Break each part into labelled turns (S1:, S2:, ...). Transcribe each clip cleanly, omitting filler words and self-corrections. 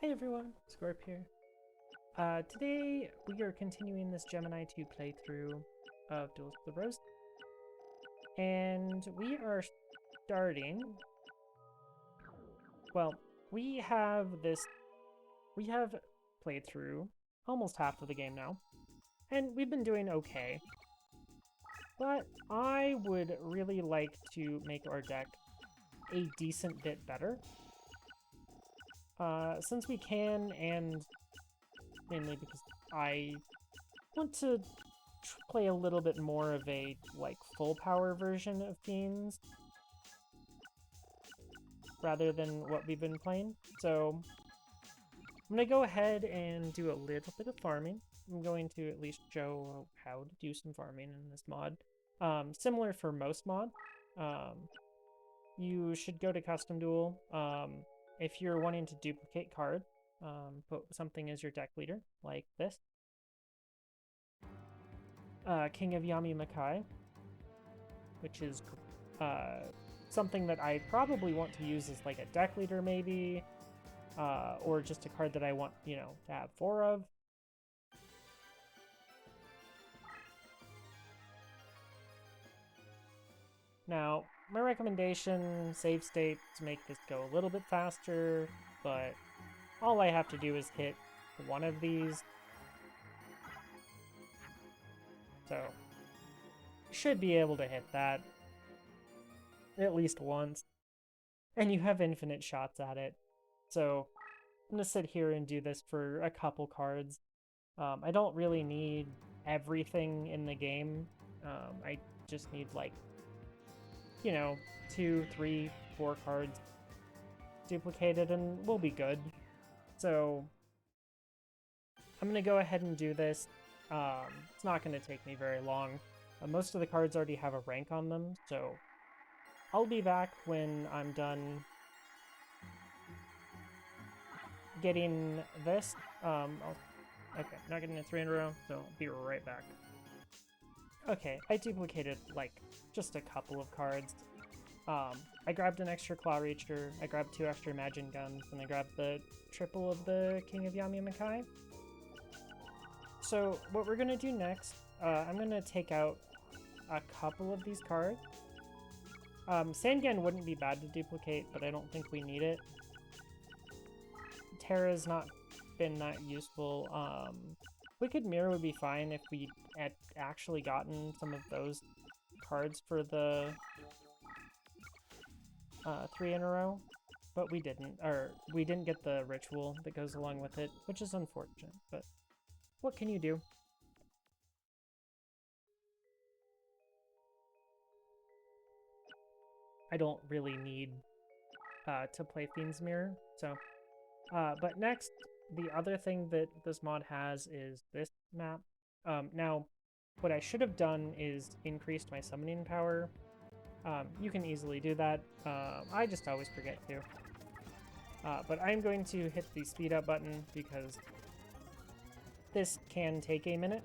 S1: Hi everyone, Scorp here. Today we are continuing this Gemini 2 playthrough of Duels of the Rose, and we are starting. Well, we have played through almost half of the game now, and we've been doing okay. But I would really like to make our deck a decent bit better. Since we can, and mainly because I want to play a little bit more of a full power version of Fiends rather than what we've been playing. So I'm going to go ahead and do a little bit of farming. I'm going to at least show how to do some farming in this mod. Similar for most mods. You should go to Custom Duel. If you're wanting to duplicate cards, put something as your deck leader, like this. King of Yami Makai, which is something that I probably want to use as like a deck leader maybe, or just a card that I want, to have 4 of. Now, my recommendation, save state to make this go a little bit faster, but all I have to do is hit one of these. So, should be able to hit that at least once. And you have infinite shots at it. So, I'm going to sit here and do this for a couple cards. I don't really need everything in the game. I just need 2, 3, 4 cards duplicated and we'll be good. So I'm going to go ahead and do this. It's not going to take me very long. Most of the cards already have a rank on them, so I'll be back when I'm done getting this. Okay, not getting a 3 in a row, so I'll be right back. Okay, I duplicated just a couple of cards. I grabbed an extra Claw Reacher, I grabbed 2 extra Imagine Guns, and I grabbed the triple of the King of Yami Makai. So what we're going to do next, I'm going to take out a couple of these cards. Sangan wouldn't be bad to duplicate, but I don't think we need it. Terra's not been that useful. Wicked Mirror would be fine if we had actually gotten some of those cards for the 3 in a row, but we didn't. Or we didn't get the ritual that goes along with it, which is unfortunate, but what can you do? I don't really need to play Fiend's Mirror, so... but next, the other thing that this mod has is this map. Now, what I should have done is increased my summoning power. You can easily do that. I just always forget to. But I'm going to hit the speed up button because this can take a minute.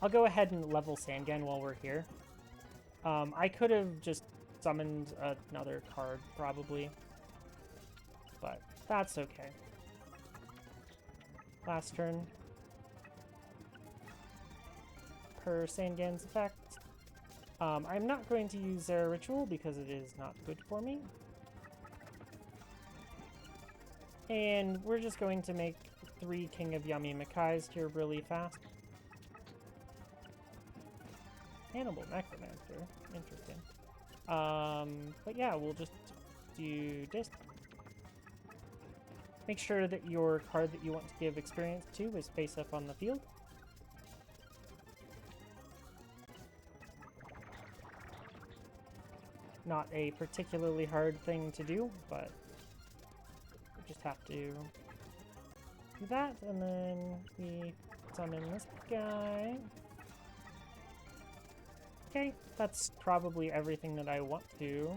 S1: I'll go ahead and level Sangan while we're here. I could have just summoned another card, probably. But that's okay. Last turn. Per Sangan's effect. I'm not going to use their ritual because it is not good for me. And we're just going to make 3 King of Yami Makais here really fast. Hannibal Necromancer. Interesting. But yeah, we'll just do this. Make sure that your card that you want to give experience to is face up on the field. Not a particularly hard thing to do, but we just have to do that, and then we summon this guy. Okay, that's probably everything that I want to.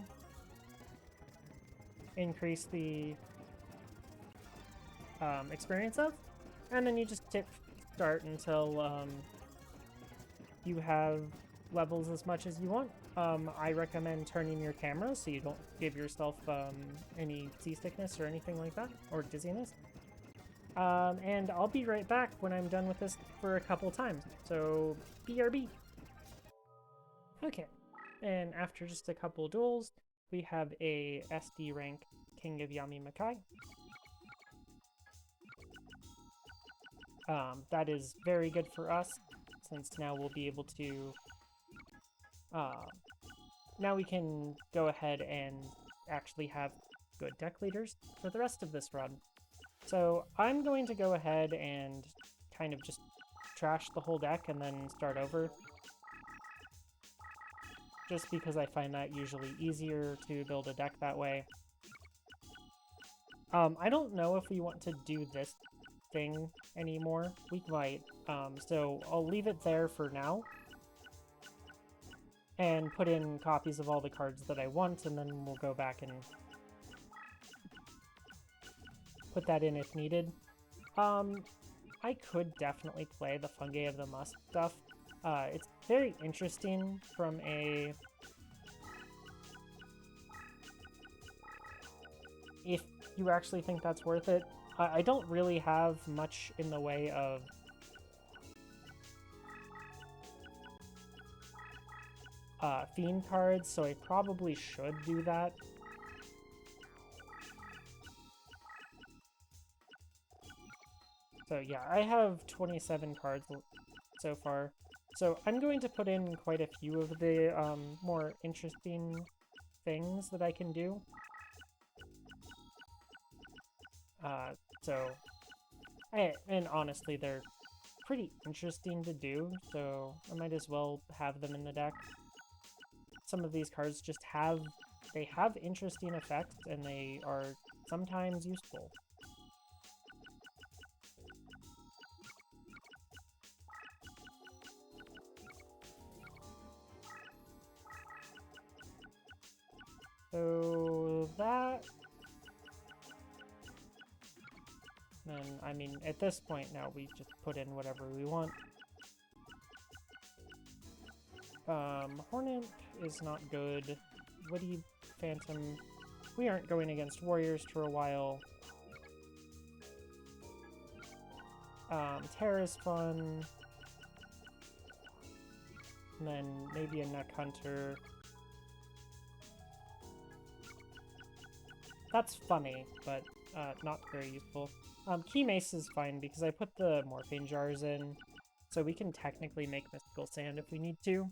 S1: Increase the experience of, and then you just hit start until you have levels as much as you want. I recommend turning your camera so you don't give yourself any seasickness or anything like that, or dizziness. And I'll be right back when I'm done with this for a couple times. So, BRB. Okay, and after just a couple duels, we have a SD rank King of Yami Makai. That is very good for us, since now we'll be able to... now we can go ahead and actually have good deck leaders for the rest of this run. So I'm going to go ahead and kind of just trash the whole deck and then start over. Just because I find that usually easier to build a deck that way. I don't know if we want to do this thing anymore. We might. So I'll leave it there for now. And put in copies of all the cards that I want, and then we'll go back and put that in if needed. I could definitely play the Fungi of the Musk stuff. It's very interesting from a... if you actually think that's worth it. I don't really have much in the way of... Fiend cards, so I probably should do that. So yeah, I have 27 cards so far. So I'm going to put in quite a few of the more interesting things that I can do. And honestly, they're pretty interesting to do, so I might as well have them in the deck. Some of these cards just have interesting effects, and they are sometimes useful. So that... then, I mean, at this point now, we just put in whatever we want. Hornet is not good. Woody Phantom... we aren't going against warriors for a while. Terra is fun. And then maybe a Neck Hunter. That's funny, but not very useful. Key Mace is fine because I put the Morphine Jars in, so we can technically make Mystical Sand if we need to.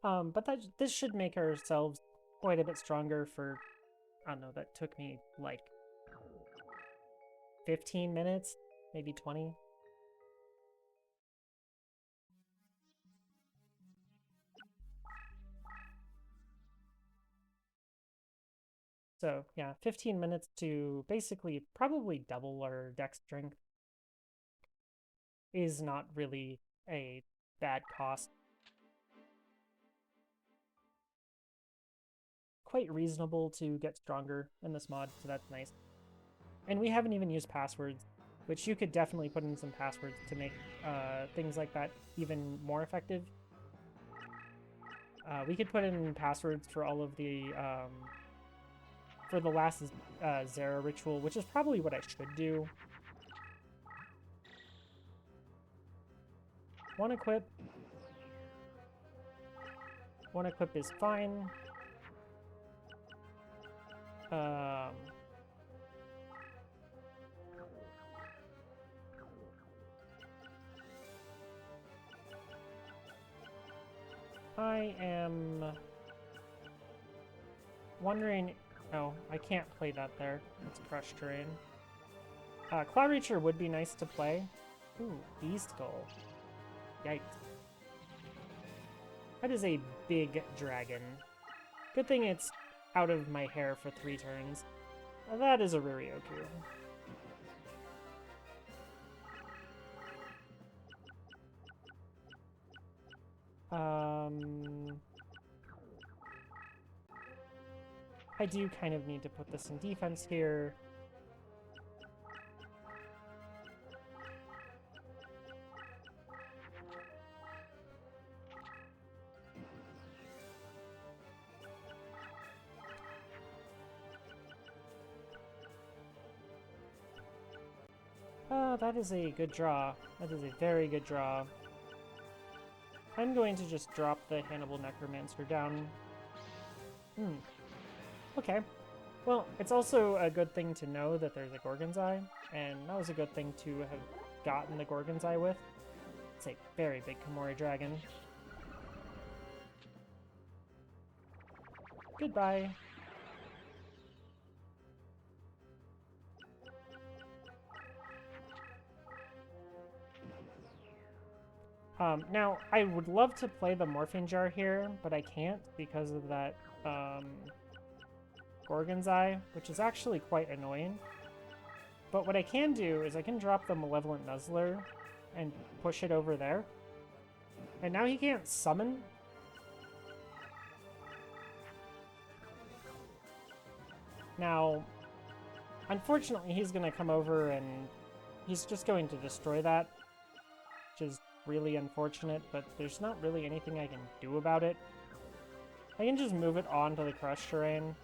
S1: But this should make ourselves quite a bit stronger for, I don't know, that took me like 15 minutes, maybe 20. So yeah, 15 minutes to basically probably double our deck strength is not really a bad cost. Quite reasonable to get stronger in this mod, so that's nice. And we haven't even used passwords, which you could definitely put in some passwords to make things like that even more effective. We could put in passwords for all of the for the last Zera ritual, which is probably what I should do. One equip. One equip is fine. I am wondering... oh, I can't play that there. It's Crush Terrain. Cloud Reacher would be nice to play. Ooh, Beast Skull. Yikes. That is a big dragon. Good thing it's out of my hair for 3 turns. That is a Ririoku. I do kind of need to put this in defense here. That is a good draw. That is a very good draw. I'm going to just drop the Hannibal Necromancer down. Okay. Well, it's also a good thing to know that there's a Gorgon's Eye, and that was a good thing to have gotten the Gorgon's Eye with. It's a very big Komori dragon. Goodbye. Now, I would love to play the Morphing Jar here, but I can't because of that Gorgon's Eye, which is actually quite annoying. But what I can do is I can drop the Malevolent Nuzzler and push it over there. And now he can't summon. Now, unfortunately, he's going to come over and he's just going to destroy that, which is really unfortunate, but there's not really anything I can do about it. I can just move it onto the crush terrain.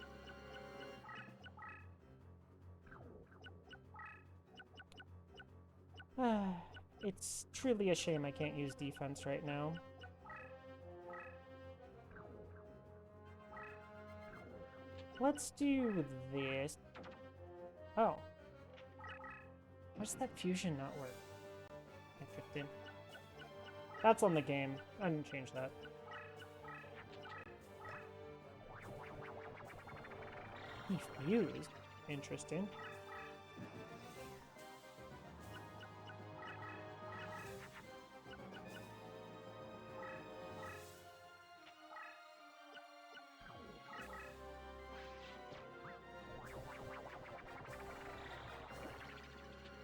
S1: It's truly a shame I can't use defense right now. Let's do this. Oh. Why does that fusion not work? Interesting. That's on the game. I didn't change that. He fused. Interesting.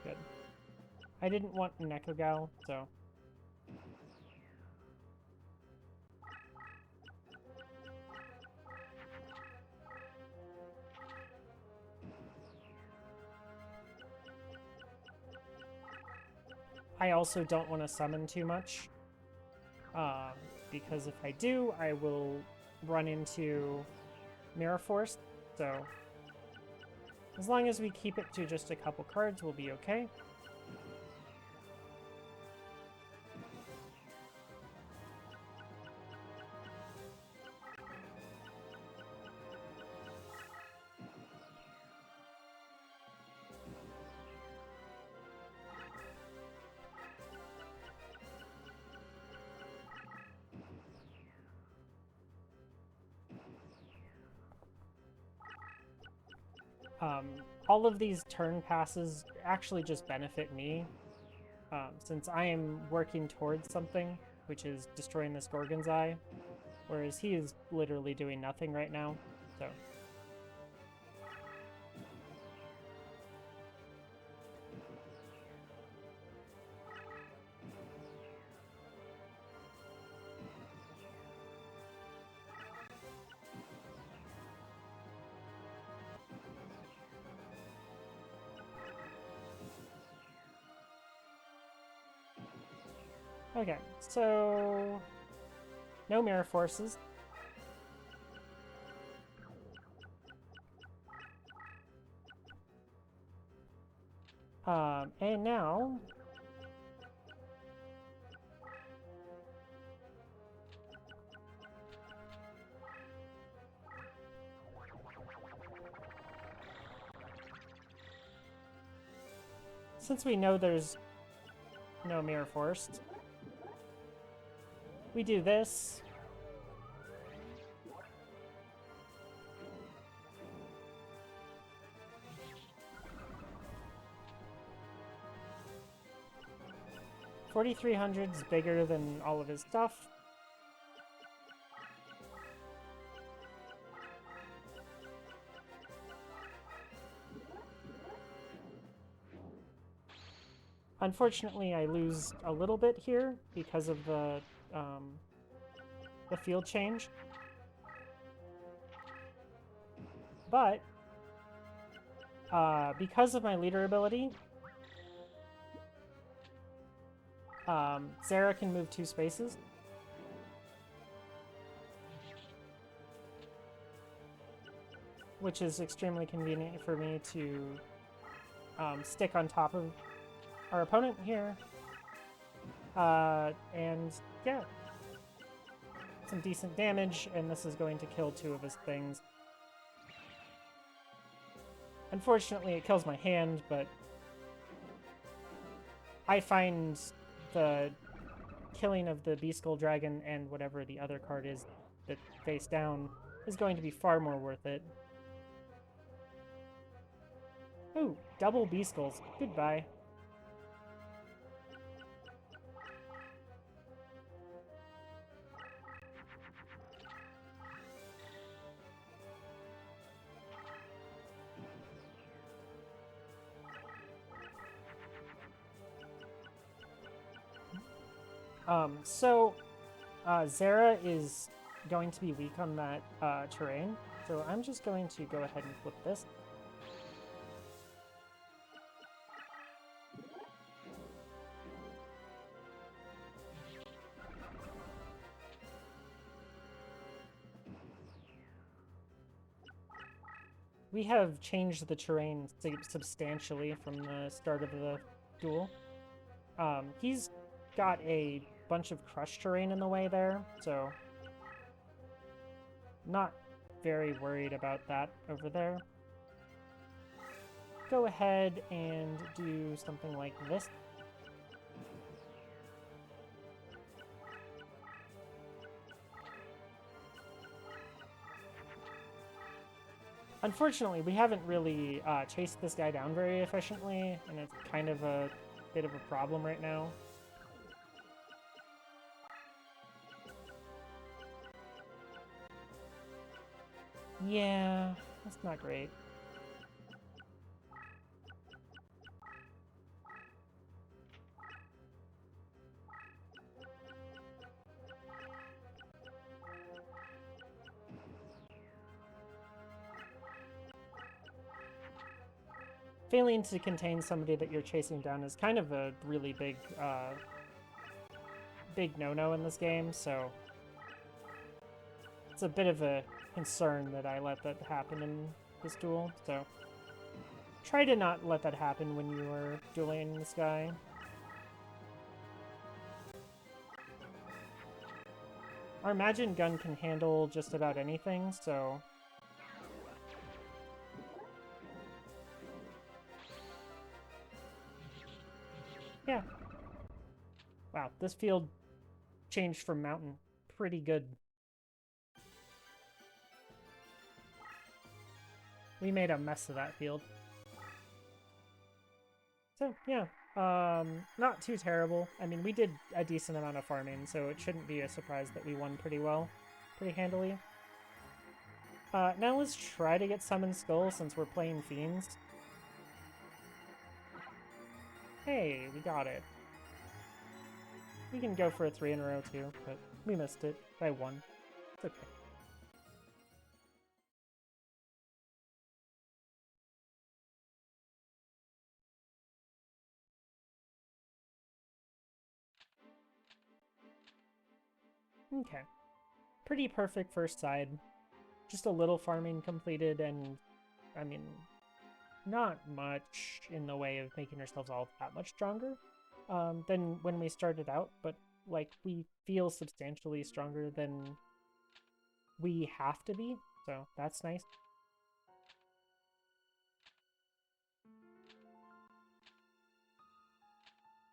S1: Good. I didn't want an Echo Gal, so... I also don't want to summon too much, because if I do, I will run into Mirror Force, so as long as we keep it to just a couple cards, we'll be okay. All of these turn passes actually just benefit me, since I am working towards something, which is destroying this Gorgon's Eye, whereas he is literally doing nothing right now, so... Okay, so... no Mirror Forces. And now... since we know there's no Mirror Force, we do this. $4,300's bigger than all of his stuff. Unfortunately, I lose a little bit here because of the field change. But because of my leader ability, Sarah can move 2 spaces. Which is extremely convenient for me to stick on top of our opponent here. And yeah, some decent damage, and this is going to kill 2 of his things. Unfortunately, it kills my hand, but I find the killing of the Beast Skull Dragon and whatever the other card is that face down is going to be far more worth it. Ooh, double Beast Skulls. Goodbye. Zera is going to be weak on that terrain, so I'm just going to go ahead and flip this. We have changed the terrain substantially from the start of the duel. He's got a bunch of crushed terrain in the way there, so not very worried about that over there. Go ahead and do something like this. Unfortunately, we haven't really chased this guy down very efficiently, and it's kind of a bit of a problem right now. Yeah, that's not great. Failing to contain somebody that you're chasing down is kind of a really big no-no in this game, so it's a bit of a concern that I let that happen in this duel, so try to not let that happen when you are dueling this guy. Our Imagine gun can handle just about anything, so yeah. Wow, this field changed from mountain. Pretty good. We made a mess of that field. So, yeah. Not too terrible. I mean, we did a decent amount of farming, so it shouldn't be a surprise that we won pretty well. Pretty handily. Now let's try to get Summon Skull since we're playing Fiends. Hey, we got it. We can go for a 3 in a row too, but we missed it by 1. It's okay. Okay. Pretty perfect first side. Just a little farming completed, and I mean, not much in the way of making ourselves all that much stronger than when we started out, but like we feel substantially stronger than we have to be, so that's nice.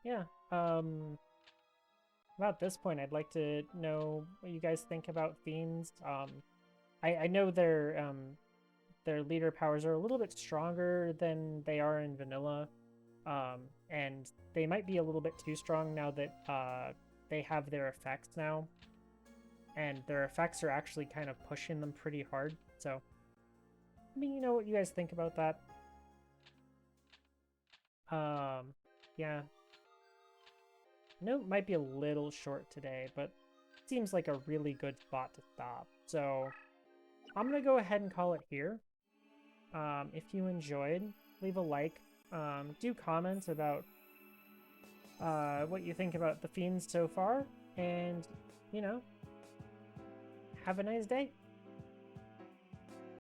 S1: Yeah, about this point, I'd like to know what you guys think about Fiends. I know their leader powers are a little bit stronger than they are in vanilla, and they might be a little bit too strong now that they have their effects now, and their effects are actually kind of pushing them pretty hard. So, I mean, you know what you guys think about that? Yeah. Note might be a little short today, but seems like a really good spot to stop. So I'm going to go ahead and call it here. If you enjoyed, leave a like. Do comment about what you think about the Fiends so far. And, you know, have a nice day.